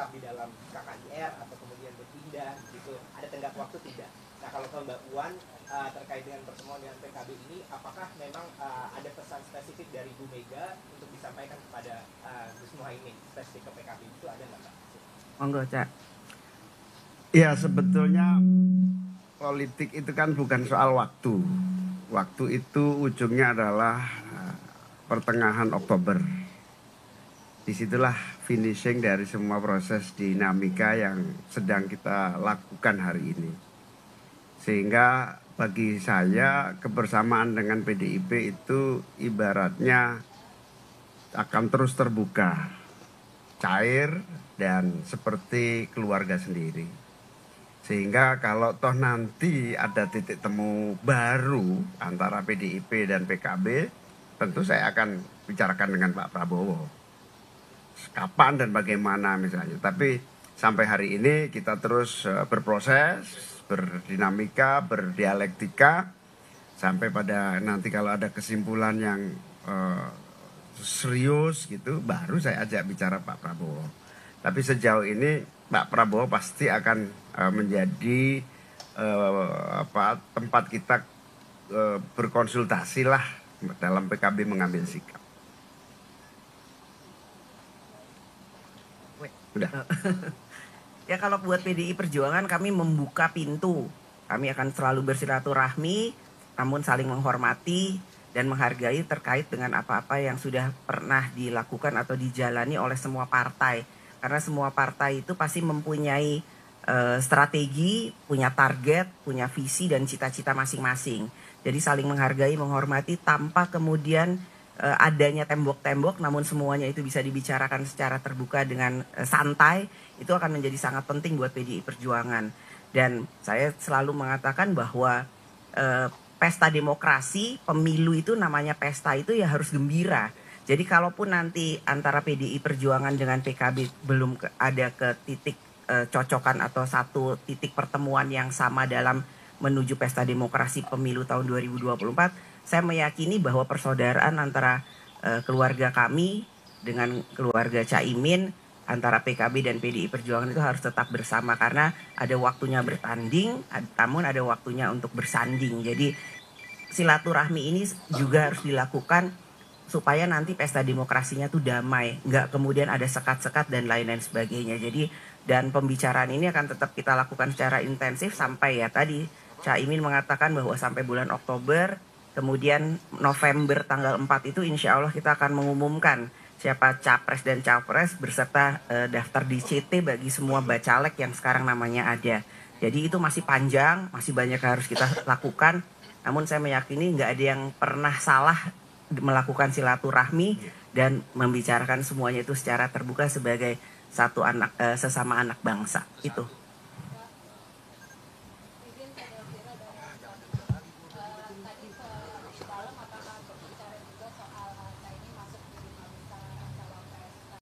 tetap di dalam KKIR atau kemudian berpindah gitu, ada tenggat waktu tidak? Nah kalau ke Mbak Puan terkait dengan pertemuan dengan PKB ini, apakah memang ada pesan spesifik dari Bu Mega untuk disampaikan kepada Gus Muhaimin spesifik ke PKB, itu ada nggak Mbak? Monggo Cak. Ya sebetulnya politik itu kan bukan soal waktu. Waktu itu ujungnya adalah pertengahan Oktober. Disitulah finishing dari semua proses dinamika yang sedang kita lakukan hari ini. Sehingga bagi saya kebersamaan dengan PDIP itu ibaratnya akan terus terbuka, cair dan seperti keluarga sendiri. Sehingga kalau toh nanti ada titik temu baru antara PDIP dan PKB, tentu saya akan bicarakan dengan Pak Prabowo. Kapan dan bagaimana misalnya. Tapi sampai hari ini kita terus berproses, berdinamika, berdialektika. Sampai pada nanti kalau ada kesimpulan yang serius gitu, baru saya ajak bicara Pak Prabowo. Tapi sejauh ini Pak Prabowo pasti akan menjadi tempat kita berkonsultasi lah dalam PKB mengambil sikap. Udah. Ya kalau buat PDI Perjuangan kami membuka pintu. Kami akan selalu bersilaturahmi, namun saling menghormati dan menghargai terkait dengan apa-apa yang sudah pernah dilakukan atau dijalani oleh semua partai. Karena semua partai itu pasti mempunyai strategi, punya target, punya visi dan cita-cita masing-masing. Jadi saling menghargai, menghormati tanpa kemudian adanya tembok-tembok, namun semuanya itu bisa dibicarakan secara terbuka dengan santai. Itu akan menjadi sangat penting buat PDI Perjuangan. Dan saya selalu mengatakan bahwa pesta demokrasi, pemilu itu namanya pesta itu ya harus gembira. Jadi kalaupun nanti antara PDI Perjuangan dengan PKB belum ada ke titik cocokan atau satu titik pertemuan yang sama dalam menuju pesta demokrasi pemilu tahun 2024, saya meyakini bahwa persaudaraan antara keluarga kami dengan keluarga Caimin, antara PKB dan PDI Perjuangan itu harus tetap bersama karena ada waktunya bertanding, namun ada waktunya untuk bersanding. Jadi silaturahmi ini juga harus dilakukan supaya nanti pesta demokrasinya tuh damai, nggak kemudian ada sekat-sekat dan lain-lain sebagainya. Jadi dan pembicaraan ini akan tetap kita lakukan secara intensif sampai ya tadi Caimin mengatakan bahwa sampai bulan Oktober, kemudian November tanggal 4 itu insya Allah kita akan mengumumkan siapa capres dan cawapres beserta daftar DCT bagi semua bacalek yang sekarang namanya ada. Jadi itu masih panjang, masih banyak yang harus kita lakukan. Namun saya meyakini nggak ada yang pernah salah melakukan silaturahmi dan membicarakan semuanya itu secara terbuka sebagai satu anak sesama anak bangsa itu.